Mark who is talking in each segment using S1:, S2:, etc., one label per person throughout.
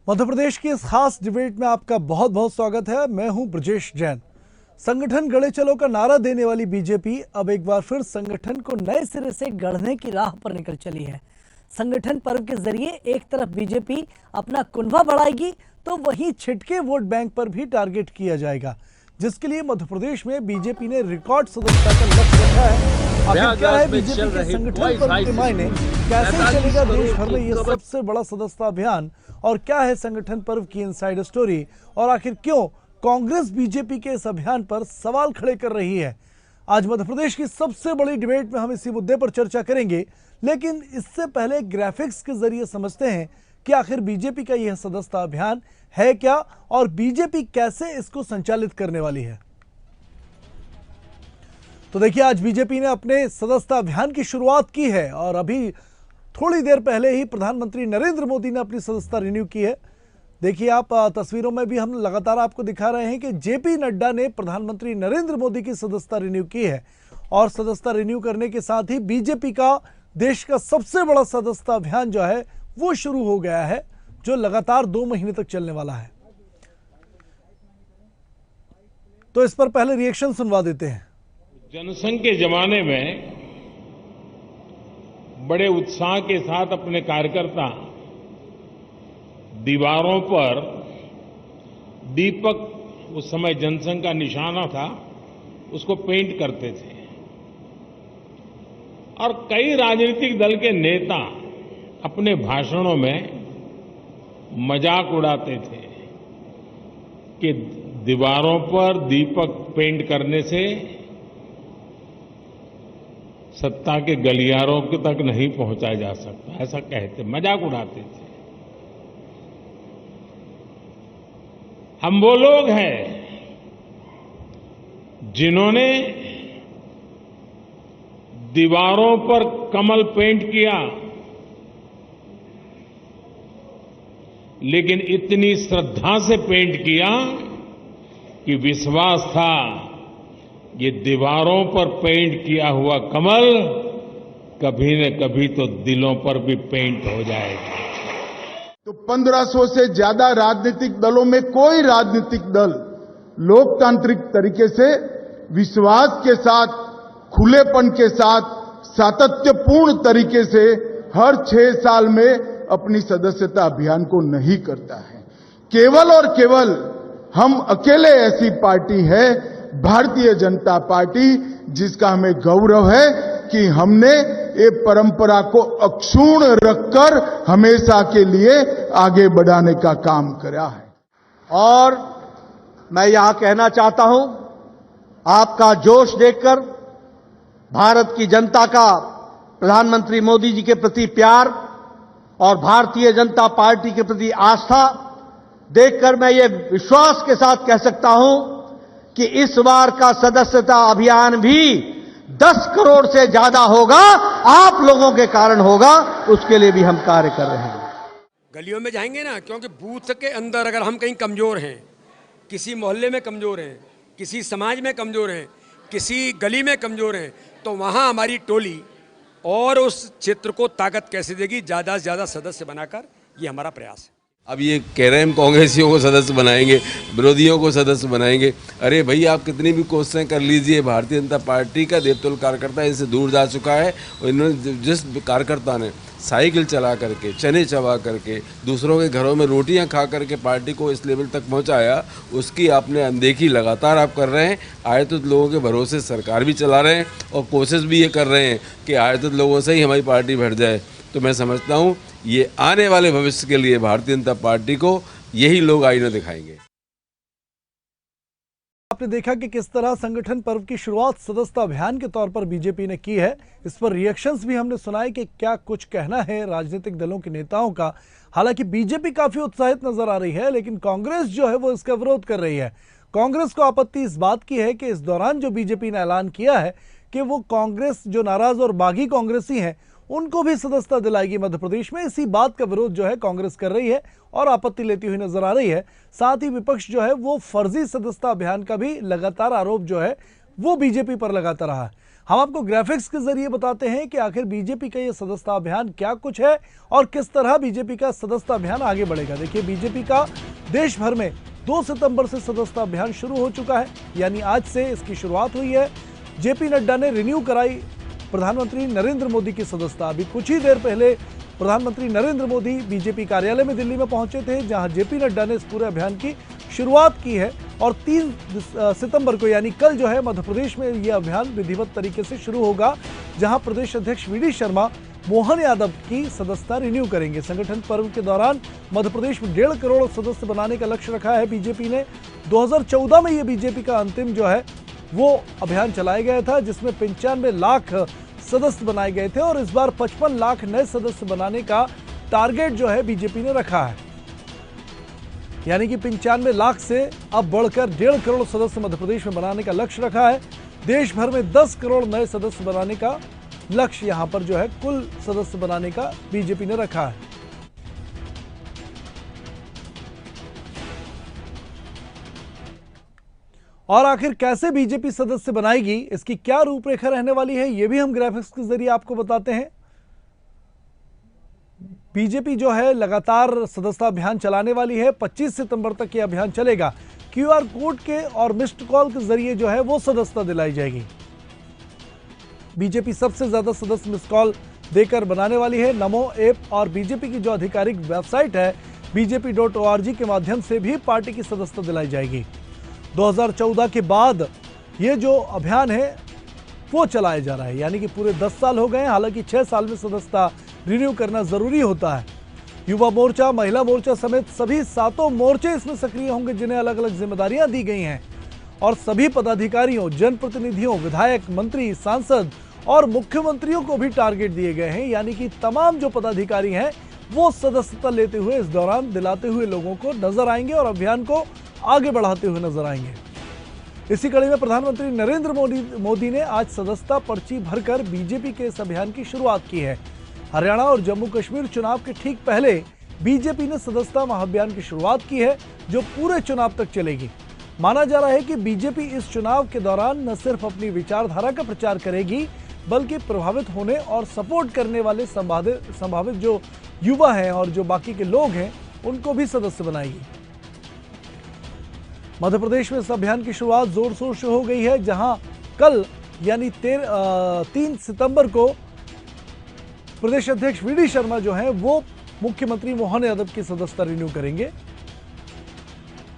S1: मध्य प्रदेश की इस खास डिबेट में आपका बहुत बहुत स्वागत है। मैं हूं ब्रजेश जैन। संगठन गढ़े चलो का नारा देने वाली बीजेपी अब एक बार फिर संगठन को नए सिरे से गढ़ने की राह पर निकल चली है। संगठन पर्व के जरिए एक तरफ बीजेपी अपना कुनबा बढ़ाएगी तो वहीं छिटके वोट बैंक पर भी टारगेट किया जाएगा, जिसके लिए मध्य प्रदेश में बीजेपी ने रिकॉर्ड सदस्यता का लक्ष्य रखा है। आखिर क्या है बीजेपी के संगठन पर्व के मायने, कैसे चलेगा देश भर में ये सबसे बड़ा सदस्यता अभियान, और क्या है संगठन पर्व की इनसाइड स्टोरी, और आखिर क्यों कांग्रेस बीजेपी के इस अभियान पर सवाल खड़े कर रही है। आज मध्य प्रदेश की सबसे बड़ी डिबेट में हम इसी मुद्दे पर चर्चा करेंगे, लेकिन इससे पहले ग्राफिक्स के जरिए समझते हैं कि आखिर बीजेपी का यह सदस्यता अभियान है क्या और बीजेपी कैसे इसको संचालित करने वाली है। तो देखिए, आज बीजेपी ने अपने सदस्यता अभियान की शुरुआत की है और अभी थोड़ी देर पहले ही प्रधानमंत्री नरेंद्र मोदी ने अपनी सदस्यता रिन्यू की है। देखिए, आप तस्वीरों में भी हम लगातार आपको दिखा रहे हैं कि जेपी नड्डा ने प्रधानमंत्री नरेंद्र मोदी की सदस्यता रिन्यू की है और सदस्यता रिन्यू करने के साथ ही बीजेपी का देश का सबसे बड़ा सदस्यता अभियान जो है वो शुरू हो गया है, जो लगातार 2 महीने तक चलने वाला है। तो इस पर पहले रिएक्शन सुनवा देते हैं।
S2: जनसंघ के जमाने में बड़े उत्साह के साथ अपने कार्यकर्ता दीवारों पर दीपक, उस समय जनसंघ का निशाना था, उसको पेंट करते थे और कई राजनीतिक दल के नेता अपने भाषणों में मजाक उड़ाते थे कि दीवारों पर दीपक पेंट करने से सत्ता के गलियारों तक नहीं पहुंचा जा सकता, ऐसा कहते, मजाक उड़ाते थे। हम वो लोग हैं जिन्होंने दीवारों पर कमल पेंट किया, लेकिन इतनी श्रद्धा से पेंट किया कि विश्वास था ये दीवारों पर पेंट किया हुआ कमल कभी न कभी तो दिलों पर भी पेंट हो जाएगा।
S3: तो 1500 से ज्यादा राजनीतिक दलों में कोई राजनीतिक दल लोकतांत्रिक तरीके से विश्वास के साथ, खुलेपन के साथ, सातत्यपूर्ण तरीके से हर 6 साल में अपनी सदस्यता अभियान को नहीं करता है। केवल और केवल हम अकेले ऐसी पार्टी है, भारतीय जनता पार्टी, जिसका हमें गौरव है कि हमने ये परंपरा को अक्षुण्ण रखकर हमेशा के लिए आगे बढ़ाने का काम करा है।
S4: और मैं यहां कहना चाहता हूं, आपका जोश देखकर, भारत की जनता का प्रधानमंत्री मोदी जी के प्रति प्यार और भारतीय जनता पार्टी के प्रति आस्था देखकर मैं ये विश्वास के साथ कह सकता हूं कि इस बार का सदस्यता अभियान भी 10 करोड़ से ज्यादा होगा, आप लोगों के कारण होगा, उसके लिए भी हम कार्य कर रहे हैं।
S5: गलियों में जाएंगे ना, क्योंकि बूथ के अंदर अगर हम कहीं कमजोर हैं, किसी मोहल्ले में कमजोर हैं, किसी समाज में कमजोर हैं, किसी गली में कमजोर हैं, तो वहां हमारी टोली और उस क्षेत्र को ताकत कैसे देगी, ज्यादा से ज्यादा सदस्य बनाकर, ये हमारा प्रयास है।
S6: अब ये कह रहे हैं हम कांग्रेसियों को सदस्य बनाएंगे, विरोधियों को सदस्य बनाएंगे। अरे भाई, आप कितनी भी कोशिशें कर लीजिए, भारतीय जनता पार्टी का देवतुल्य कार्यकर्ता इनसे दूर जा चुका है। और इन्होंने, जिस कार्यकर्ता ने साइकिल चला करके, चने चबा करके, दूसरों के घरों में रोटियां खा करके पार्टी को इस लेवल तक पहुंचाया, उसकी आपने अनदेखी लगातार आप कर रहे हैं। आयतुत लोगों के भरोसे सरकार भी चला रहे हैं और कोशिश भी ये कर रहे हैं कि आयतुत लोगों से ही हमारी पार्टी बढ़ जाए। तो मैं समझता हूँ ये आने वाले भविष्य के लिए भारतीय जनता पार्टी को यही लोग आईना दिखाएंगे।
S1: आपने देखा कि किस तरह संगठन पर्व की शुरुआत सदस्यता अभियान के तौर पर बीजेपी ने की है। इस पर रिएक्शंस भी हमने सुनाए कि क्या कुछ कहना है राजनीतिक दलों के नेताओं का। हालांकि बीजेपी काफी उत्साहित नजर आ रही है, लेकिन कांग्रेस जो है वो इसका विरोध कर रही है। कांग्रेस को आपत्ति इस बात की है कि इस दौरान जो बीजेपी ने ऐलान किया है कि वो कांग्रेस, जो नाराज और बागी कांग्रेसी हैं, उनको भी सदस्यता दिलाएगी मध्य प्रदेश में। इसी बात का विरोध जो है कांग्रेस कर रही है और आपत्ति लेती हुई नजर आ रही है। साथ ही विपक्ष जो है वो फर्जी सदस्यता अभियान का भी लगातार आरोप जो है वो बीजेपी पर लगाता रहा है। हम आपको ग्राफिक्स के जरिए बताते हैं कि आखिर बीजेपी का ये सदस्यता अभियान क्या कुछ है और किस तरह बीजेपी का सदस्यता अभियान आगे बढ़ेगा। देखिए, बीजेपी का देश भर में 2 सितंबर से सदस्यता अभियान शुरू हो चुका है, यानी आज से इसकी शुरुआत हुई है। जेपी नड्डा ने रिन्यू कराई प्रधानमंत्री नरेंद्र मोदी की सदस्यता। अभी कुछ ही देर पहले प्रधानमंत्री नरेंद्र मोदी बीजेपी कार्यालय में दिल्ली में पहुंचे थे, जहां जेपी नड्डा ने इस पूरे अभियान की शुरुआत की है और 3 सितंबर को यानी कल जो है मध्य प्रदेश में यह अभियान विधिवत तरीके से शुरू होगा, जहां प्रदेश अध्यक्ष वी.डी. शर्मा मोहन यादव की सदस्यता रिन्यू करेंगे। संगठन पर्व के दौरान मध्य प्रदेश में 1.5 करोड़ सदस्य बनाने का लक्ष्य रखा है बीजेपी ने। 2014 में यह बीजेपी का अंतिम जो है वो अभियान चलाया गया था, जिसमें 95 लाख सदस्य बनाए गए थे और इस बार 55 लाख नए सदस्य बनाने का टारगेट जो है बीजेपी ने रखा है, यानी कि 95 लाख से अब बढ़कर 1.5 करोड़ सदस्य मध्य प्रदेश में बनाने का लक्ष्य रखा है। देश भर में 10 करोड़ नए सदस्य बनाने का लक्ष्य यहां पर जो है कुल सदस्य बनाने का बीजेपी ने रखा है। और आखिर कैसे बीजेपी सदस्य बनाएगी, इसकी क्या रूपरेखा रहने वाली है, यह भी हम ग्राफिक्स के जरिए आपको बताते हैं। बीजेपी जो है लगातार सदस्यता अभियान चलाने वाली है। 25 सितंबर तक यह अभियान चलेगा। क्यूआर कोड के और मिस्ड कॉल के जरिए जो है वो सदस्यता दिलाई जाएगी। बीजेपी सबसे ज्यादा सदस्य मिस्ड कॉल देकर बनाने वाली है। नमो ऐप और बीजेपी की जो आधिकारिक वेबसाइट है bjp.org के माध्यम से भी पार्टी की सदस्यता दिलाई जाएगी। 2014 के बाद ये जो अभियान है वो चलाया जा रहा है, यानी कि पूरे 10 साल हो गए हैं। हालांकि 6 साल में सदस्यता रिन्यू करना जरूरी होता है। युवा मोर्चा, महिला मोर्चा समेत सभी 7 मोर्चे इसमें सक्रिय होंगे, जिन्हें अलग अलग जिम्मेदारियां दी गई हैं और सभी पदाधिकारियों, जनप्रतिनिधियों, विधायक, मंत्री, सांसद और मुख्यमंत्रियों को भी टारगेट दिए गए हैं, यानी कि तमाम जो पदाधिकारी हैं वो सदस्यता लेते हुए इस दौरान दिलाते हुए लोगों को नजर आएंगे और अभियान को आगे बढ़ाते हुए नजर आएंगे। इसी कड़ी में प्रधानमंत्री नरेंद्र मोदी ने आज सदस्यता पर्ची भरकर बीजेपी के इस अभियान की शुरुआत की है। हरियाणा और जम्मू कश्मीर चुनाव के ठीक पहले बीजेपी ने सदस्यता महाअभियान की शुरुआत की है, जो पूरे चुनाव तक चलेगी। माना जा रहा है कि बीजेपी इस चुनाव के दौरान न सिर्फ अपनी विचारधारा का प्रचार करेगी, बल्कि प्रभावित होने और सपोर्ट करने वाले संभावित जो युवा हैं और जो बाकी के लोग हैं उनको भी सदस्य बनाएगी। मध्य प्रदेश में इस अभियान की शुरुआत जोर शोर से हो गई है, जहां कल यानी 3 सितंबर को प्रदेश अध्यक्ष वी.डी. शर्मा जो हैं वो मुख्यमंत्री मोहन यादव की सदस्यता रिन्यू करेंगे।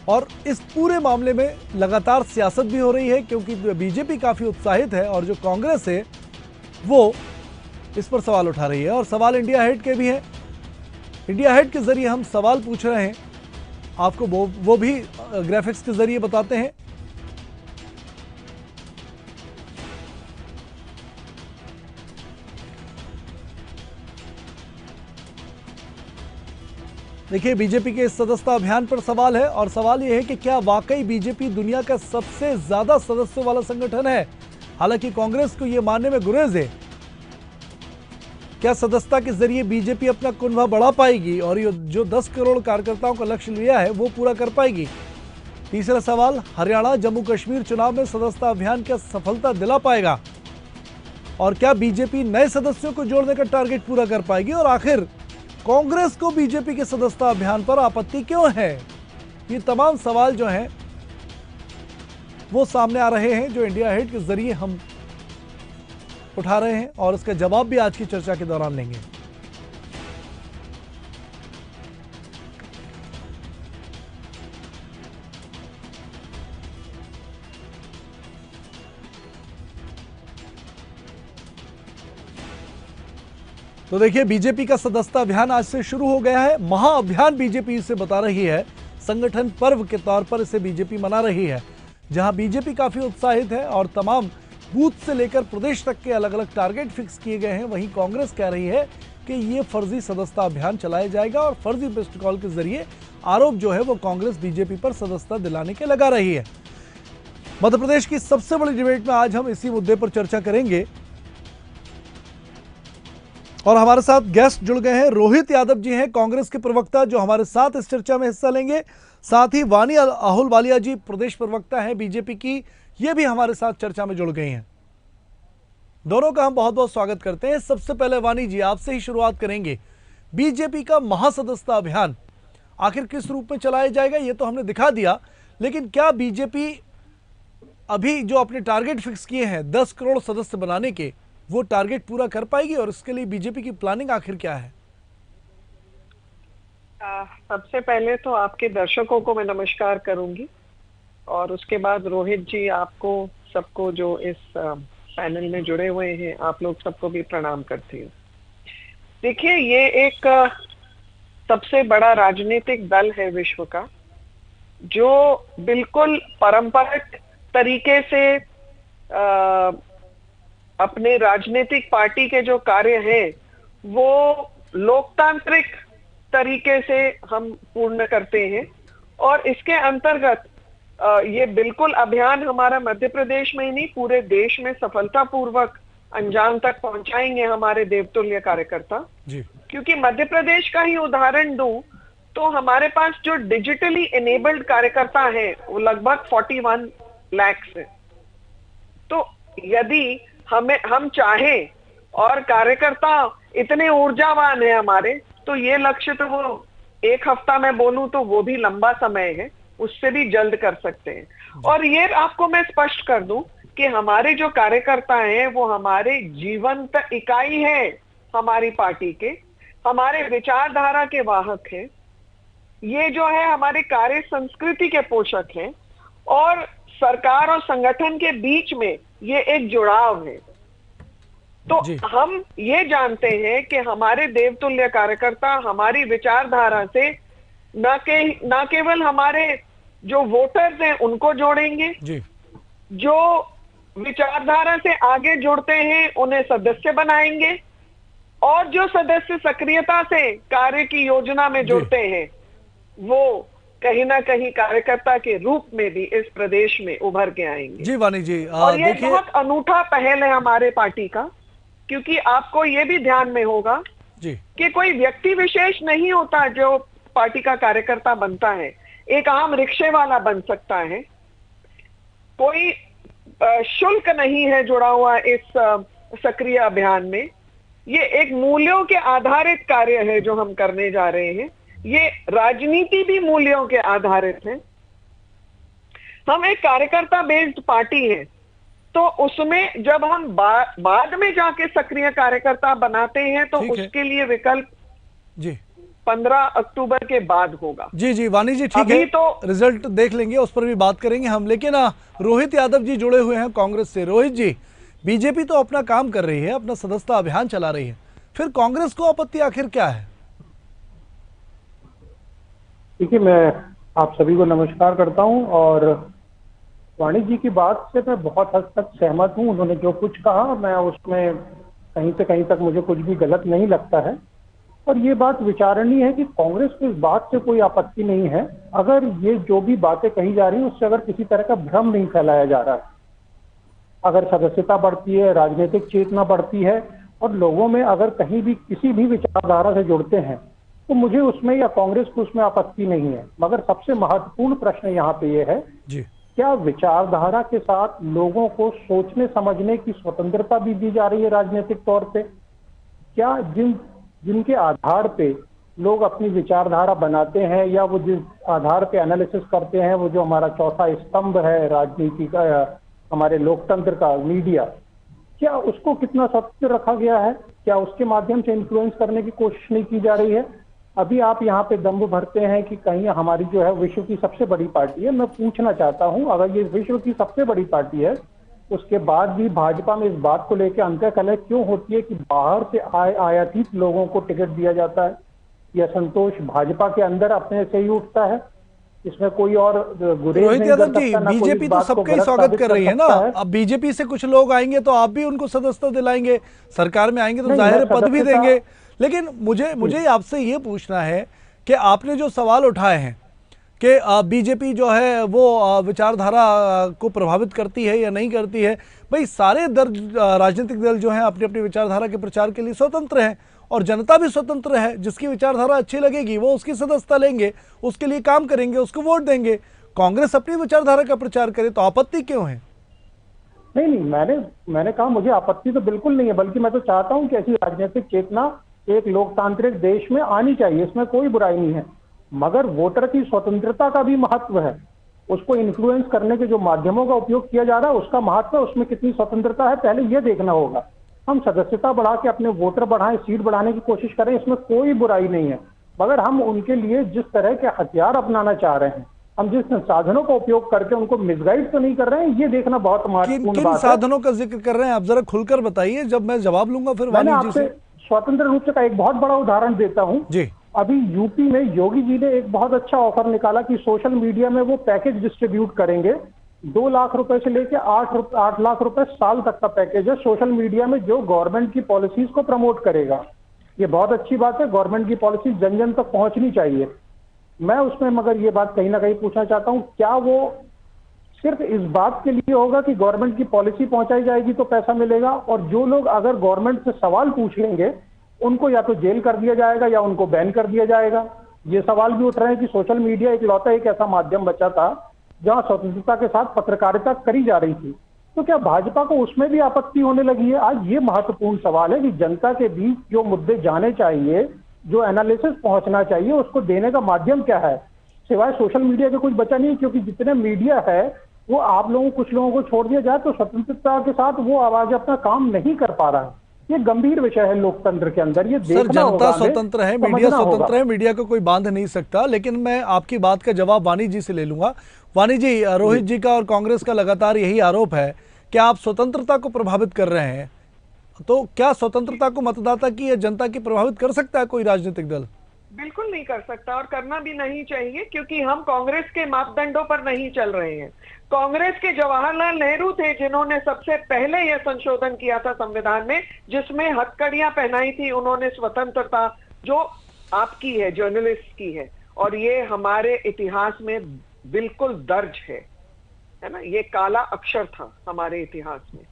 S1: और इस पूरे मामले में लगातार सियासत भी हो रही है, क्योंकि बीजेपी काफी उत्साहित है और जो कांग्रेस है वो इस पर सवाल उठा रही है और सवाल इंडिया हेट के भी हैं। इंडिया हेट के जरिए हम सवाल पूछ रहे हैं, आपको वो भी ग्राफिक्स के जरिए बताते हैं। देखिए, बीजेपी के इस सदस्यता अभियान पर सवाल है और सवाल यह है कि क्या वाकई बीजेपी दुनिया का सबसे ज्यादा सदस्यों वाला संगठन है। हालांकि कांग्रेस को यह मानने में गुरेज है। क्या सदस्यता के जरिए बीजेपी अपना कुनबा बढ़ा पाएगी और ये जो 10 करोड़ कार्यकर्ताओं का लक्ष्य लिया है वो पूरा कर पाएगी। तीसरा सवाल, हरियाणा जम्मू कश्मीर चुनाव में सदस्यता अभियान क्या सफलता दिला पाएगा और क्या बीजेपी नए सदस्यों को जोड़ने का टारगेट पूरा कर पाएगी। और आखिर कांग्रेस को बीजेपी के सदस्यता अभियान पर आपत्ति क्यों है। ये तमाम सवाल जो हैं वो सामने आ रहे हैं, जो इंडिया हेट के जरिए हम उठा रहे हैं और इसका जवाब भी आज की चर्चा के दौरान लेंगे। तो देखिए, बीजेपी का सदस्यता अभियान आज से शुरू हो गया है। महाअभियान बीजेपी इसे बता रही है। संगठन पर्व के तौर पर इसे बीजेपी मना रही है, जहां बीजेपी काफी उत्साहित है और तमाम बूथ से लेकर प्रदेश तक के अलग अलग टारगेट फिक्स किए गए हैं। वहीं कांग्रेस कह रही है कि ये फर्जी सदस्यता अभियान चलाया जाएगा और फर्जी मिस्ड कॉल के जरिए आरोप जो है वो कांग्रेस बीजेपी पर सदस्यता दिलाने के लगा रही है। मध्य प्रदेश की सबसे बड़ी डिबेट में आज हम इसी मुद्दे पर चर्चा करेंगे और हमारे साथ गेस्ट जुड़ गए हैं। रोहित यादव जी हैं, कांग्रेस के प्रवक्ता, जो हमारे साथ इस चर्चा में हिस्सा लेंगे। साथ ही वानी आहलूवालिया जी प्रदेश प्रवक्ता हैं बीजेपी की, ये भी हमारे साथ चर्चा में जुड़ गई हैं। दोनों का हम बहुत बहुत स्वागत करते हैं। सबसे पहले वानी जी, आपसे ही शुरुआत करेंगे। बीजेपी का महासदस्यता अभियान आखिर किस रूप में चलाया जाएगा, ये तो हमने दिखा दिया, लेकिन क्या बीजेपी अभी जो अपने टारगेट फिक्स किए हैं 10 करोड़ सदस्य बनाने के, वो टारगेट पूरा कर पाएगी और इसके लिए बीजेपी की प्लानिंग आखिर क्या है?
S7: सबसे पहले तो आपके दर्शकों को मैं नमस्कार करूंगी और उसके बाद रोहित जी, आपको सबको जो इस पैनल में जुड़े हुए हैं, आप लोग सबको भी प्रणाम करती हूँ। देखिए, ये एक सबसे बड़ा राजनीतिक दल है विश्व का, जो बिल्कुल पारंपरिक तरीके से अपने राजनीतिक पार्टी के जो कार्य हैं वो लोकतांत्रिक तरीके से हम पूर्ण करते हैं। और इसके अंतर्गत ये बिल्कुल अभियान हमारा मध्य प्रदेश में ही नहीं, पूरे देश में सफलतापूर्वक अंजाम तक पहुंचाएंगे हमारे देवतुल्य कार्यकर्ता
S1: जी।
S7: क्योंकि मध्य प्रदेश का ही उदाहरण दूं तो हमारे पास जो डिजिटली इनेबल्ड कार्यकर्ता हैं वो लगभग 41 लाख है। तो यदि हम चाहें और कार्यकर्ता इतने ऊर्जावान है हमारे, तो ये लक्ष्य तो वो एक हफ्ता में बोलूं तो वो भी लंबा समय है, उससे भी जल्द कर सकते हैं। और ये आपको मैं स्पष्ट कर दूं कि हमारे जो कार्यकर्ता हैं वो हमारे जीवंत इकाई है हमारी पार्टी के, हमारे विचारधारा के वाहक हैं, ये जो है हमारे कार्य संस्कृति के पोषक हैं और सरकार और संगठन के बीच में ये एक जुड़ाव है। तो हम ये जानते हैं कि हमारे देवतुल्य कार्यकर्ता हमारी विचारधारा से न केवल हमारे जो वोटर्स हैं उनको जोड़ेंगे जी। जो विचारधारा से आगे जुड़ते हैं उन्हें सदस्य बनाएंगे और जो सदस्य सक्रियता से कार्य की योजना में जुड़ते हैं वो कहीं ना कहीं कार्यकर्ता के रूप में भी इस प्रदेश में उभर के आएंगे।
S1: जी वानी जी,
S7: और ये बहुत अनूठा पहल है हमारे पार्टी का, क्योंकि आपको ये भी ध्यान में होगा
S1: जी
S7: कि कोई व्यक्ति विशेष नहीं होता जो पार्टी का कार्यकर्ता बनता है। एक आम रिक्शे वाला बन सकता है, कोई शुल्क नहीं है जुड़ा हुआ इस सक्रिय अभियान में। ये एक मूल्यों के आधारित कार्य है जो हम करने जा रहे हैं। ये राजनीति भी मूल्यों के आधारित है। हम एक कार्यकर्ता बेस्ड पार्टी है, तो उसमें जब हम बाद में जाके सक्रिय कार्यकर्ता बनाते हैं तो उसके लिए विकल्प
S1: जी
S7: 15 अक्टूबर के बाद होगा।
S1: जी जी वानी जी, ठीक है, तो रिजल्ट देख लेंगे, उस पर भी बात करेंगे हम। लेकिन रोहित यादव जी जुड़े हुए हैं कांग्रेस से। रोहित जी, बीजेपी तो अपना काम कर रही है, अपना सदस्यता अभियान चला रही है, फिर कांग्रेस को आपत्ति आखिर क्या है?
S8: देखिए, मैं आप सभी को नमस्कार करता हूं और वाणी जी की बात से मैं बहुत हद तक सहमत हूं। उन्होंने जो कुछ कहा मैं उसमें कहीं से कहीं तक मुझे कुछ भी गलत नहीं लगता है। और ये बात विचारणीय है कि कांग्रेस को इस बात से कोई आपत्ति नहीं है अगर ये जो भी बातें कही जा रही हैं उससे अगर किसी तरह का भ्रम नहीं फैलाया जा रहा है। अगर सदस्यता बढ़ती है, राजनीतिक चेतना बढ़ती है और लोगों में अगर कहीं भी किसी भी विचारधारा से जुड़ते हैं तो मुझे उसमें या कांग्रेस को उसमें आपत्ति नहीं है। मगर सबसे महत्वपूर्ण प्रश्न यहाँ पे ये है
S1: जी,
S8: क्या विचारधारा के साथ लोगों को सोचने समझने की स्वतंत्रता भी दी जा रही है राजनीतिक तौर पे? क्या जिनके आधार पे लोग अपनी विचारधारा बनाते हैं या वो जिस आधार पे एनालिसिस करते हैं, वो जो हमारा चौथा स्तंभ है राजनीति का, हमारे लोकतंत्र का, मीडिया, क्या उसको कितना स्वतंत्र रखा गया है? क्या उसके माध्यम से इन्फ्लुएंस करने की कोशिश नहीं की जा रही है? अभी आप यहाँ पे दम्भ भरते हैं कि कहीं हमारी जो है विश्व की सबसे बड़ी पार्टी है। मैं पूछना चाहता हूँ, अगर ये विश्व की सबसे बड़ी पार्टी है उसके बाद भी भाजपा में इस बात को लेकर अंतःकलह क्यों होती है कि बाहर से आयातित लोगों को टिकट दिया जाता है? यह संतोष भाजपा के अंदर अपने से ही उठता है, इसमें कोई और गुरेज
S1: रोहित यादव जी, बीजेपी तो सबका ही स्वागत कर रही है ना। अब बीजेपी से कुछ लोग आएंगे तो आप भी उनको सदस्यता दिलाएंगे, सरकार में आएंगे तो जाहिर पद भी देंगे। लेकिन मुझे आपसे ये पूछना है कि आपने जो सवाल उठाए हैं कि बीजेपी जो है वो विचारधारा को प्रभावित करती है या नहीं करती है, भाई सारे राजनीतिक दल जो हैं अपनी अपनी विचारधारा के प्रचार के लिए स्वतंत्र हैं और जनता भी स्वतंत्र है। जिसकी विचारधारा अच्छी लगेगी वो उसकी सदस्यता लेंगे, उसके लिए काम करेंगे, उसको वोट देंगे। कांग्रेस अपनी विचारधारा का प्रचार करे तो आपत्ति क्यों है?
S8: नहीं, मैंने कहा मुझे आपत्ति तो बिल्कुल नहीं है, बल्कि मैं तो चाहता हूं कि ऐसी राजनीतिक चेतना एक लोकतांत्रिक देश में आनी चाहिए, इसमें कोई बुराई नहीं है। मगर वोटर की स्वतंत्रता का भी महत्व है, उसको इन्फ्लुएंस करने के जो माध्यमों का उपयोग किया जा रहा है उसका महत्व है, उसमें कितनी स्वतंत्रता है पहले ये देखना होगा। हम सदस्यता बढ़ा के अपने वोटर बढ़ाएं, सीट बढ़ाने की कोशिश करें, इसमें कोई बुराई नहीं है। मगर हम उनके लिए जिस तरह के हथियार अपनाना चाह रहे हैं, हम जिस साधनों का उपयोग करके उनको मिसगाइड तो नहीं कर रहे हैं, ये देखना बहुत महत्वपूर्ण बात है।
S1: साधनों का जिक्र कर रहे हैं आप, जरा खुलकर बताइए, जब मैं जवाब लूंगा फिर
S8: मैंने
S1: वानी जी
S8: आपसे
S1: से।
S8: स्वतंत्र रूप से का एक बहुत बड़ा उदाहरण देता हूं
S1: जी।
S8: अभी यूपी में योगी जी ने एक बहुत अच्छा ऑफर निकाला कि सोशल मीडिया में वो पैकेज डिस्ट्रीब्यूट करेंगे, 2 लाख रुपए से लेकर 8 लाख रुपए साल तक का पैकेज है सोशल मीडिया में, जो गवर्नमेंट की पॉलिसीज को प्रमोट करेगा। ये बहुत अच्छी बात है, गवर्नमेंट की पॉलिसी जन जन तक पहुंचनी चाहिए। मैं उसमें मगर ये बात कहीं ना कहीं पूछना चाहता हूं, क्या वो सिर्फ इस बात के लिए होगा कि गवर्नमेंट की पॉलिसी पहुंचाई जाएगी तो पैसा मिलेगा, और जो लोग अगर गवर्नमेंट से सवाल पूछ लेंगे उनको या तो जेल कर दिया जाएगा या उनको बैन कर दिया जाएगा? ये सवाल भी उठ रहे हैं कि सोशल मीडिया इकलौता एक ऐसा माध्यम बचा था जहां स्वतंत्रता के साथ पत्रकारिता करी जा रही थी, तो क्या भाजपा को उसमें भी आपत्ति होने लगी है? आज ये महत्वपूर्ण सवाल है कि जनता के बीच जो मुद्दे जाने चाहिए, जो एनालिसिस पहुंचना चाहिए, उसको देने का माध्यम क्या है? सिवाय सोशल मीडिया के कुछ बचा नहीं, क्योंकि जितने मीडिया है वो आप लोगों कुछ लोगों को छोड़ दिया जाए तो स्वतंत्रता के साथ वो आवाज अपना काम नहीं कर पा रहा है। ये गंभीर विषय है लोकतंत्र के अंदर, ये
S1: सर जनता स्वतंत्र है, मीडिया स्वतंत्र है, मीडिया को कोई बांध नहीं सकता। लेकिन मैं आपकी बात का जवाब वानी जी से ले लूंगा। वानी जी, रोहित जी का और कांग्रेस का लगातार यही आरोप है कि आप स्वतंत्रता को प्रभावित कर रहे हैं, तो क्या स्वतंत्रता को मतदाता की या जनता की प्रभावित कर सकता है कोई राजनीतिक दल?
S7: बिल्कुल नहीं कर सकता, और करना भी नहीं चाहिए, क्योंकि हम कांग्रेस के मापदंडों पर नहीं चल रहे हैं। कांग्रेस के जवाहरलाल नेहरू थे जिन्होंने सबसे पहले यह संशोधन किया था संविधान में, जिसमें हथकड़ियां पहनाई थी उन्होंने स्वतंत्रता, जो आपकी है, जर्नलिस्ट की है, और ये हमारे इतिहास में बिल्कुल दर्ज है ना, ये काला अक्षर था हमारे इतिहास में।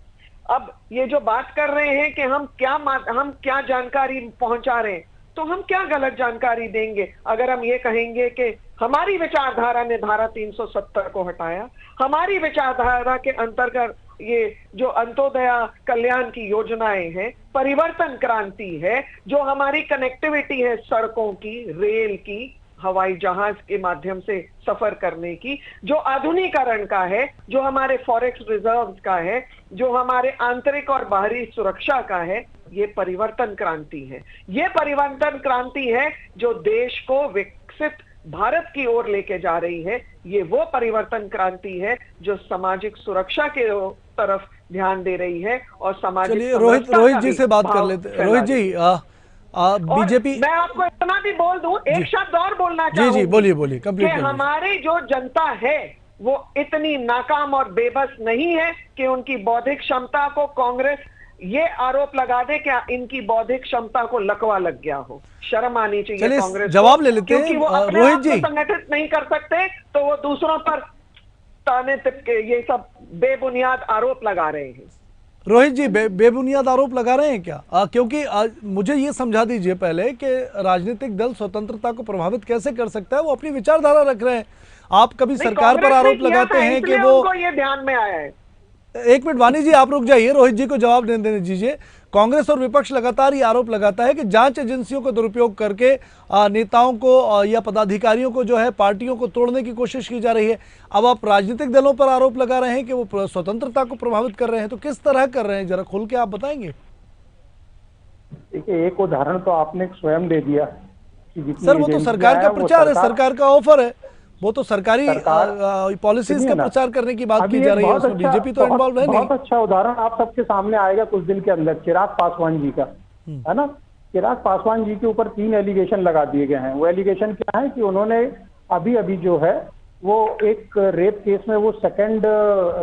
S7: अब ये जो बात कर रहे हैं कि हम क्या जानकारी पहुंचा रहे हैं, तो हम क्या गलत जानकारी देंगे अगर हम ये कहेंगे कि हमारी विचारधारा ने धारा 370 को हटाया, हमारी विचारधारा के अंतर्गत ये जो अंत्योदय कल्याण की योजनाएं हैं, परिवर्तन क्रांति है, जो हमारी कनेक्टिविटी है सड़कों की, रेल की, हवाई जहाज के माध्यम से सफर करने की, जो आधुनिकीकरण का है, जो हमारे फॉरेक्स रिजर्व का है, जो हमारे आंतरिक और बाहरी सुरक्षा का है, ये परिवर्तन क्रांति है। ये परिवर्तन क्रांति है जो देश को विकसित भारत की ओर लेके जा रही है। ये वो परिवर्तन क्रांति है जो सामाजिक सुरक्षा के तरफ ध्यान दे रही है और सामाजिक।
S1: चलिए रोहित जी से बात कर लेते हैं। रोहित जी, बीजेपी,
S7: मैं आपको इतना भी बोल दूं, एक शब्द और बोलना चाहूंगी।
S1: जी बोलिए कंप्लीट करिए।
S7: हमारी जो जनता है वो इतनी नाकाम और बेबस नहीं है कि उनकी बौद्धिक क्षमता को कांग्रेस ये आरोप लगा दे कि इनकी बौद्धिक क्षमता को लकवा लग गया हो। शर्म आनी चाहिए कांग्रेस।
S1: जवाब ले लेते हैं।
S7: क्योंकि वो अपने आप को संगठित नहीं कर सकते तो वो दूसरों पर ताने तिपके ये सब बेबुनियाद आरोप लगा रहे हैं।
S1: रोहित जी, बेबुनियाद आरोप लगा रहे हैं क्या? क्योंकि मुझे ये समझा दीजिए पहले कि राजनीतिक दल स्वतंत्रता को प्रभावित कैसे कर सकता है? वो अपनी विचारधारा रख रहे हैं। आप कभी सरकार पर आरोप लगाते हैं कि वो,
S7: ये ध्यान में आया है।
S1: एक मिनट वानी जी, आप रुक जाइए, रोहित जी को जवाब देने दीजिए। कांग्रेस और विपक्ष लगातार ये आरोप लगाता है कि जांच एजेंसियों को दुरुपयोग करके नेताओं को या पदाधिकारियों को जो है पार्टियों को तोड़ने की कोशिश की जा रही है। अब आप राजनीतिक दलों पर आरोप लगा रहे हैं कि वो स्वतंत्रता को प्रभावित कर रहे हैं, तो किस तरह कर रहे हैं, जरा खुल के आप बताएंगे।
S8: देखिए, एक उदाहरण तो आपने स्वयं दे दिया कि
S1: सर वो तो सरकार का प्रचार है, सरकार का ऑफर है, वो तो सरकारी पॉलिसीज का प्रचार करने की बात की जा रही है, उसमें बीजेपी तो इन्वॉल्व है नहीं।
S8: बहुत अच्छा उदाहरण आप सबके सामने आएगा कुछ दिन के अंदर, चिराग पासवान जी का, है ना। चिराग पासवान जी के ऊपर 3 एलिगेशन लगा दिए गए हैं। वो एलिगेशन क्या है कि उन्होंने अभी जो है वो एक रेप केस में वो सेकंड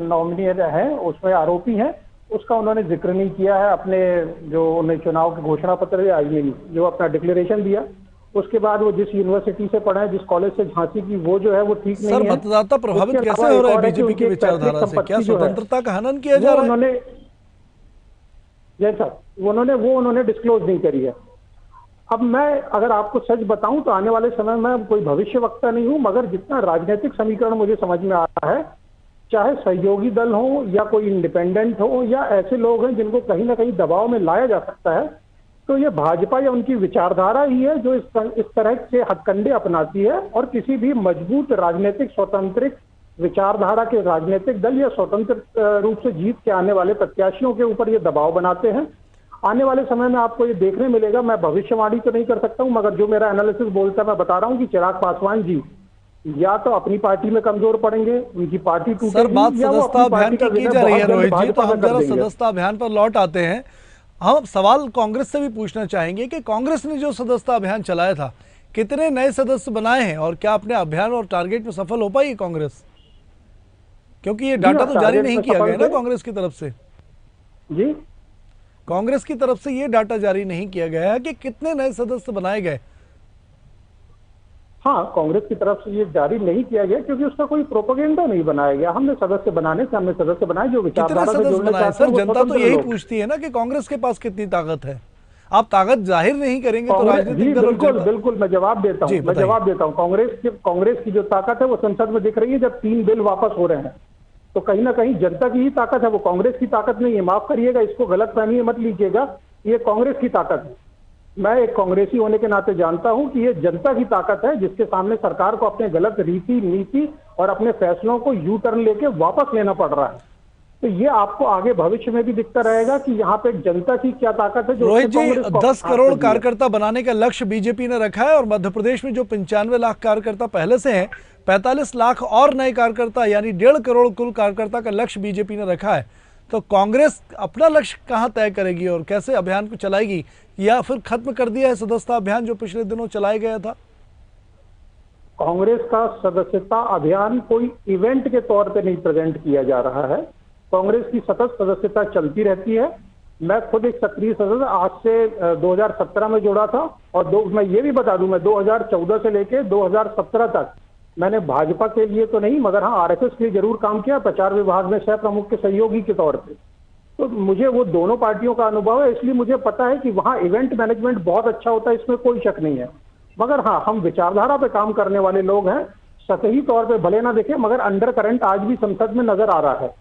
S8: नॉमिनी है, उसमें आरोपी है, उसका उन्होंने जिक्र नहीं किया है अपने जो उन्हें चुनाव के घोषणा पत्र ये जो अपना डिक्लेरेशन दिया। उसके बाद वो जिस यूनिवर्सिटी से पढ़ा है, जिस कॉलेज से झांसी की, वो जो है वो ठीक नहीं है।
S1: सर मतदाता प्रभावित कैसे हो रहा है बीजेपी की विचारधारा से? क्या स्वतंत्रता का हनन किया जा रहा है?
S8: उन्होंने डिस्क्लोज नहीं करी है। अब मैं अगर आपको सच बताऊं तो आने वाले समय में कोई भविष्य वक्ता नहीं हूं, मगर जितना राजनीतिक समीकरण मुझे समझ में आ रहा है चाहे सहयोगी दल हो या कोई इंडिपेंडेंट हो या ऐसे लोग हैं जिनको कहीं ना कहीं दबाव में लाया जा सकता है, तो ये भाजपा या उनकी विचारधारा ही है जो इस तरह से हथकंडे अपनाती है और किसी भी मजबूत राजनीतिक स्वतंत्र विचारधारा के राजनीतिक दल या स्वतंत्र रूप से जीत के आने वाले प्रत्याशियों के ऊपर ये दबाव बनाते हैं। आने वाले समय में आपको ये देखने मिलेगा, मैं भविष्यवाणी तो नहीं कर सकता हूं, मगर जो मेरा एनालिसिस बोलता है मैं बता रहा हूं कि चिराग पासवान जी या तो अपनी पार्टी में कमजोर पड़ेंगे, उनकी पार्टी
S1: सर,
S8: टूटेगी,
S1: बात
S8: या वो
S1: सदस्यता
S8: अपनी
S1: अभियान
S8: पार्टी का
S1: की
S8: विनर
S1: जा रही है
S8: बहुत जल्द
S1: रोहित जी, तो
S8: भाजपा
S1: हम
S8: में कर
S1: जरा
S8: देंगे।
S1: सदस्यता अभियान पर लौट आते हैं। हम सवाल कांग्रेस से भी पूछना चाहेंगे कि कांग्रेस ने जो सदस्यता अभियान चलाया था, कितने नए सदस्य बनाए हैं और क्या अपने अभियान और टारगेट में सफल हो पाई कांग्रेस? क्योंकि ये डाटा तो जारी
S8: टारगेट
S1: नहीं
S8: में
S1: किया
S8: सफल
S1: गया ना
S8: थे।
S1: कांग्रेस की तरफ से।
S8: जी
S1: कांग्रेस की तरफ से ये डाटा जारी नहीं किया गया है कि कितने नए सदस्य बनाए गए।
S8: हाँ, कांग्रेस की तरफ से ये जारी नहीं किया गया क्योंकि उसका कोई प्रोपेगेंडा नहीं बनाया गया। हमने सदस्य बनाने से हमने सदस्य बनाए जो
S1: कितने
S8: विचारधारा से
S1: सदस्य
S8: जुड़ने
S1: बनाए
S8: चाहते हैं।
S1: सर?
S8: वो
S1: जनता तो
S8: स्वतंत्र
S1: यही
S8: लोग।
S1: पूछती है ना कि कांग्रेस के पास कितनी ताकत है। आप ताकत जाहिर नहीं करेंगे तो
S8: कांग्रेस जी
S1: राजनीतिक दल और
S8: बिल्कुल
S1: जनता-
S8: बिल्कुल मैं जवाब देता
S1: जी,
S8: हूँ, मैं
S1: बताइए।
S8: जवाब देता हूँ। कांग्रेस की जो ताकत है वो संसद में दिख रही है जब 3 बिल वापस हो रहे हैं, तो कहीं ना कहीं जनता की ही ताकत है, वो कांग्रेस की ताकत नहीं है। माफ करिएगा, इसको गलतफहमी मत लीजिएगा, ये कांग्रेस की ताकत है। मैं एक कांग्रेसी होने के नाते जानता हूं कि ये जनता की ताकत है जिसके सामने सरकार को अपने गलत रीति नीति और अपने फैसलों को यू टर्न लेके वापस लेना पड़ रहा है। तो ये आपको आगे भविष्य में भी दिखता रहेगा कि यहाँ पे जनता की क्या ताकत है। जो
S1: रोहित जी,
S8: कांग्रेस को
S1: 10
S8: हाथ
S1: करोड़
S8: में दिया।
S1: कार्यकर्ता बनाने का लक्ष्य बीजेपी ने रखा है और मध्य प्रदेश में जो 95 लाख कार्यकर्ता पहले से हैं, 45 लाख और नए कार्यकर्ता यानी 1.5 करोड़ कुल कार्यकर्ता का लक्ष्य बीजेपी ने रखा है। तो कांग्रेस अपना लक्ष्य कहां तय करेगी और कैसे अभियान को चलाएगी, या फिर खत्म कर दिया है सदस्यता अभियान जो पिछले दिनों चलाया गया था?
S8: कांग्रेस का सदस्यता अभियान कोई इवेंट के तौर पे नहीं प्रेजेंट किया जा रहा है। कांग्रेस की सतत सदस्यता चलती रहती है। मैं खुद एक सक्रिय सदस्य आज से 2017 में जुड़ा था और मैं ये भी बता दूं, मैं 2014 से लेके 2017 तक मैंने भाजपा के लिए तो नहीं मगर हाँ आरएसएस के लिए जरूर काम किया, प्रचार विभाग में सह प्रमुख के सहयोगी के तौर पे। तो मुझे वो दोनों पार्टियों का अनुभव है, इसलिए मुझे पता है कि वहाँ इवेंट मैनेजमेंट बहुत अच्छा होता है, इसमें कोई शक नहीं है। मगर हाँ, हम विचारधारा पे काम करने वाले लोग हैं, सतही तौर पे भले ना देखें मगर अंडर करंट आज भी संसद में नजर आ रहा है।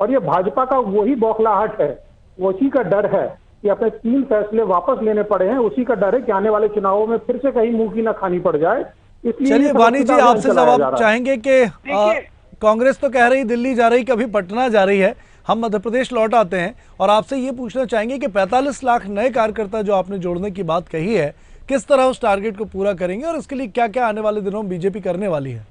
S8: और ये भाजपा का वही बौखलाहट है, उसी का डर है कि अपने 3 फैसले वापस लेने पड़े हैं, उसी का डर है कि आने वाले चुनावों में फिर से कहीं मुंह की ना खानी पड़ जाए। इसलिए
S1: चलिए वानी जी, आपसे जवाब चाहेंगे कि
S7: देखिए,
S1: कांग्रेस तो कह रही दिल्ली जा रही, कभी पटना जा रही है। हम मध्य प्रदेश लौट आते हैं और आपसे ये पूछना चाहेंगे कि 45 लाख नए कार्यकर्ता जो आपने जोड़ने की बात कही है, किस तरह उस टारगेट को पूरा करेंगे और इसके लिए क्या क्या आने वाले दिनों में बीजेपी करने वाली है?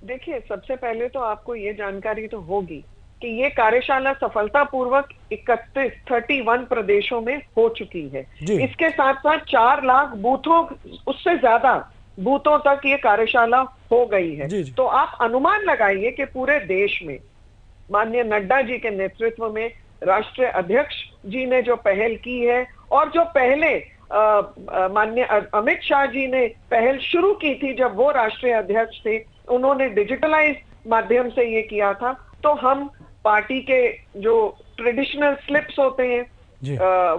S7: देखिए, सबसे पहले तो आपको ये जानकारी तो होगी कि ये कार्यशाला सफलतापूर्वक 31 प्रदेशों में हो चुकी है।
S1: जी।
S7: इसके साथ साथ 4 लाख बूथों, उससे ज्यादा बूथों तक ये कार्यशाला हो गई है।
S1: जी, जी।
S7: तो आप अनुमान लगाइए कि पूरे देश में माननीय नड्डा जी के नेतृत्व में राष्ट्रीय अध्यक्ष जी ने जो पहल की है और जो पहले माननीय अमित शाह जी ने पहल शुरू की थी जब वो राष्ट्रीय अध्यक्ष थे, उन्होंने डिजिटलाइज माध्यम से ये किया था। तो हम पार्टी के जो ट्रेडिशनल स्लिप्स होते हैं,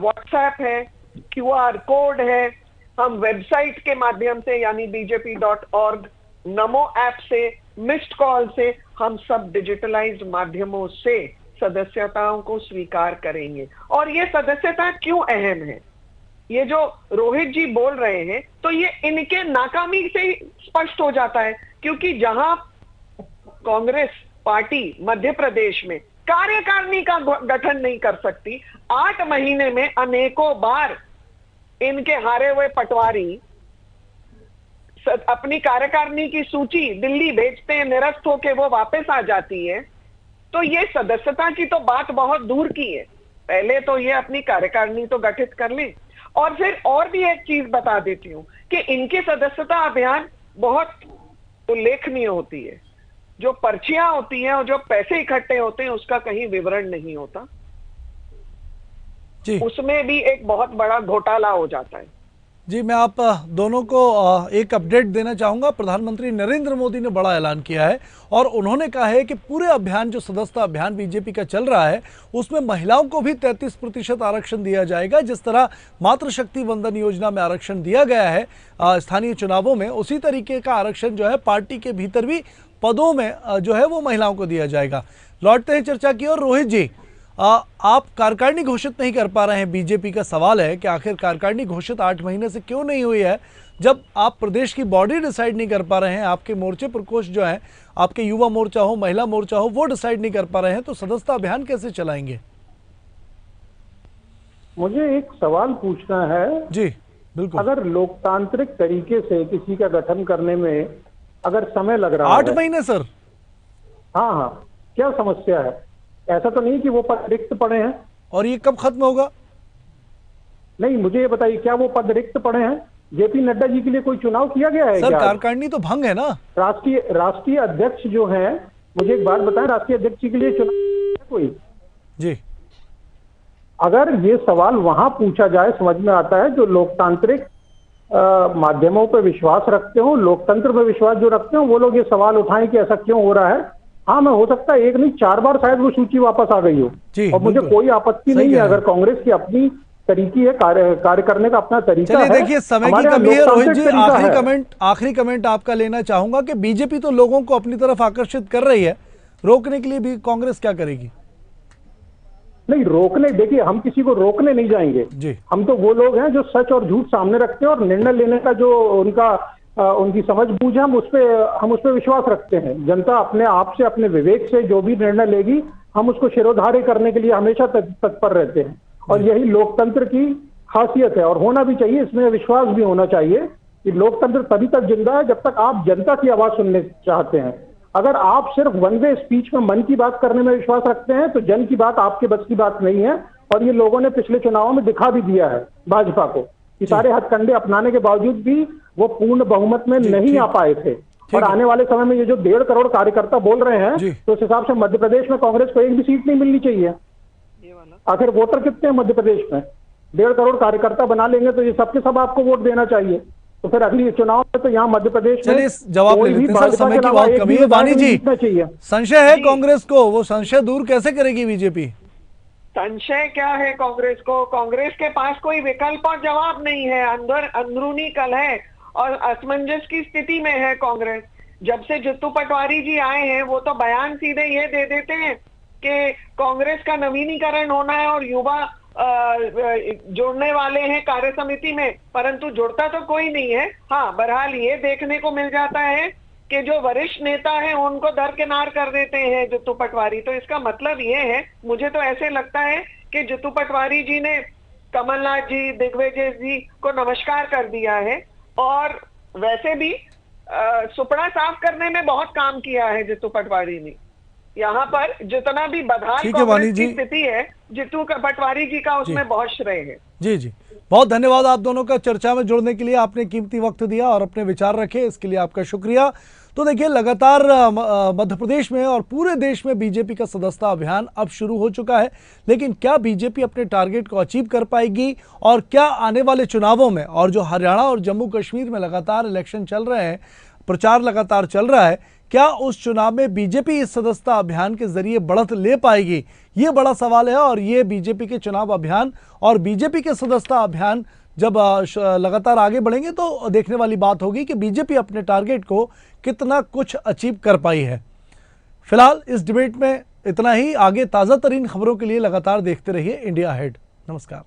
S7: व्हाट्सएप है, QR कोड है, हम वेबसाइट के माध्यम से यानी bjp.org, नमो ऐप से, मिस्ड कॉल से, हम सब डिजिटलाइज्ड माध्यमों से सदस्यताओं को स्वीकार करेंगे। और ये सदस्यता क्यों अहम है, ये जो रोहित जी बोल रहे हैं, तो ये इनके नाकामी से ही स्पष्ट हो जाता है। क्योंकि जहां कांग्रेस पार्टी मध्य प्रदेश में कार्यकारिणी का गठन नहीं कर सकती, 8 महीने में अनेकों बार इनके हारे हुए पटवारी अपनी कार्यकारिणी की सूची दिल्ली भेजते हैं, निरस्त होके वो वापस आ जाती है। तो ये सदस्यता की तो बात बहुत दूर की है, पहले तो ये अपनी कार्यकारिणी तो गठित कर लें। और फिर और भी एक चीज बता देती हूं कि इनके सदस्यता अभियान बहुत उल्लेखनीय होती है। जो पर्चियां होती हैं और जो पैसे इकट्ठे होते हैं उसका कहीं विवरण नहीं होता,
S1: जी।
S7: उसमें भी एक बहुत बड़ा घोटाला हो जाता है।
S1: जी, मैं आप दोनों को एक अपडेट देना चाहूँगा। प्रधानमंत्री नरेंद्र मोदी ने बड़ा ऐलान किया है और उन्होंने कहा है कि पूरे अभियान, जो सदस्यता अभियान बीजेपी का चल रहा है, उसमें महिलाओं को भी 33% आरक्षण दिया जाएगा। जिस तरह मातृशक्ति वंदन योजना में आरक्षण दिया गया है स्थानीय चुनावों में, उसी तरीके का आरक्षण जो है पार्टी के भीतर भी पदों में जो है वो महिलाओं को दिया जाएगा। लौटते हैं चर्चा की ओर। रोहित जी, आप कार्यकारिणी घोषित नहीं कर पा रहे हैं। बीजेपी का सवाल है कि आखिर कार्यकारिणी घोषित 8 महीने से क्यों नहीं हुई है, जब आप प्रदेश की बॉडी डिसाइड नहीं कर पा रहे हैं, आपके मोर्चे प्रकोष्ठ जो है, आपके युवा मोर्चा हो, महिला मोर्चा हो, वो डिसाइड नहीं कर पा रहे हैं, तो सदस्यता अभियान कैसे चलाएंगे?
S8: मुझे एक सवाल पूछना है।
S1: जी बिल्कुल।
S8: अगर लोकतांत्रिक तरीके से किसी का गठन करने में अगर समय लग रहा है
S1: 8 महीने सर?
S8: हाँ हाँ, क्या समस्या है? ऐसा तो नहीं कि वो पद रिक्त पड़े हैं।
S1: और ये कब खत्म होगा?
S8: नहीं, मुझे ये बताइए, क्या वो पद रिक्त पड़े हैं? जेपी नड्डा जी के लिए कोई चुनाव किया गया है?
S1: सर कार्यकारिणी तो भंग है ना।
S8: राष्ट्रीय अध्यक्ष जो हैं, मुझे एक बात बताएं, राष्ट्रीय अध्यक्ष जी के लिए चुनाव है कोई?
S1: जी,
S8: अगर ये सवाल वहां पूछा जाए, समझ में आता है जो लोकतांत्रिक माध्यमों पर विश्वास रखते हो, लोकतंत्र पर विश्वास जो रखते हो, वो लोग ये सवाल उठाएं कि ऐसा क्यों हो रहा है। हाँ, मैं हो सकता है एक नहीं 4 बार शायद वो सूची वापस आ गई हो, और मुझे कोई आपत्ति नहीं है। अगर कांग्रेस की अपनी तरीकी है, कार्य करने का अपना तरीका है।
S1: देखिए समय की कमी है रोहित जी, आखिरी कमेंट आपका लेना चाहूंगा कि बीजेपी तो लोगों को अपनी तरफ आकर्षित कर रही है, रोकने के लिए भी कांग्रेस क्या करेगी?
S8: नहीं, रोकने, देखिए हम किसी को रोकने नहीं जाएंगे
S1: जी।
S8: हम तो वो लोग हैं जो सच और झूठ सामने रखते हैं, और निर्णय लेने का जो उनकी समझ बूझ है, हम उस पर विश्वास रखते हैं। जनता अपने आप से, अपने विवेक से जो भी निर्णय लेगी, हम उसको शिरोधार्य करने के लिए हमेशा तत्पर रहते हैं। और यही लोकतंत्र की खासियत है, और होना भी चाहिए। इसमें विश्वास भी होना चाहिए कि लोकतंत्र तभी तक जिंदा है जब तक आप जनता की आवाज सुनने चाहते हैं। अगर आप सिर्फ वन वे स्पीच में मन की बात करने में विश्वास रखते हैं, तो जन की बात आपके बस की बात नहीं है। और ये लोगों ने पिछले चुनावों में दिखा भी दिया है भाजपा को कि सारे हथकंडे अपनाने के बावजूद भी वो पूर्ण बहुमत में नहीं आ पाए थे। और आने वाले समय में ये जो 1.5 करोड़ कार्यकर्ता बोल रहे हैं, तो उस हिसाब से मध्य प्रदेश में कांग्रेस को एक भी सीट नहीं मिलनी चाहिए। आखिर वोटर कितने हैं मध्य प्रदेश में? 1.5 करोड़ कार्यकर्ता बना लेंगे तो ये सबके सब आपको वोट देना चाहिए। तो फिर अगली चुनाव में तो यहाँ मध्य प्रदेश में
S1: जवाब ले लेते हैं सर, समय की बहुत कमी है। वाणी जी, संशय है कांग्रेस को, वो संशय दूर कैसे करेगी बीजेपी?
S7: संशय क्या है कांग्रेस को? कांग्रेस के पास कोई विकल्प और जवाब नहीं है। अंदरूनी कलह और असमंजस की स्थिति में है कांग्रेस। जब से जितू पटवारी जी आए हैं, वो तो बयान सीधे ये दे देते हैं कि कांग्रेस का नवीनीकरण होना है और युवा जुड़ने वाले हैं कार्य समिति में, परंतु जुड़ता तो कोई नहीं है। हाँ, बहरहाल ये देखने को मिल जाता है कि जो वरिष्ठ नेता हैं उनको दरकिनार कर देते हैं जितू पटवारी। तो इसका मतलब ये है, मुझे तो ऐसे लगता है कि जितू पटवारी जी ने कमलनाथ जी, दिग्विजय जी को नमस्कार कर दिया है। और वैसे भी सुपड़ा साफ करने में बहुत काम किया है जितू पटवारी ने। यहाँ पर जितना भी बदहाल कांग्रेस की स्थिति है, जितू पटवारी जी का उसमें बहुत श्रेय है।
S1: जी जी, बहुत धन्यवाद आप दोनों का चर्चा में जुड़ने के लिए। आपने कीमती वक्त दिया और अपने विचार रखे, इसके लिए आपका शुक्रिया। तो देखिए, लगातार मध्य प्रदेश में और पूरे देश में बीजेपी का सदस्यता अभियान अब शुरू हो चुका है, लेकिन क्या बीजेपी अपने टारगेट को अचीव कर पाएगी? और क्या आने वाले चुनावों में, और जो हरियाणा और जम्मू कश्मीर में लगातार इलेक्शन चल रहे हैं, प्रचार लगातार चल रहा है, क्या उस चुनाव में बीजेपी इस सदस्यता अभियान के जरिए बढ़त ले पाएगी? ये बड़ा सवाल है। और ये बीजेपी के चुनाव अभियान और बीजेपी के सदस्यता अभियान जब लगातार आगे बढ़ेंगे तो देखने वाली बात होगी कि बीजेपी अपने टारगेट को कितना कुछ अचीव कर पाई है। फिलहाल इस डिबेट में इतना ही। आगे ताज़ा तरीन खबरों के लिए लगातार देखते रहिए इंडिया अहेड। नमस्कार।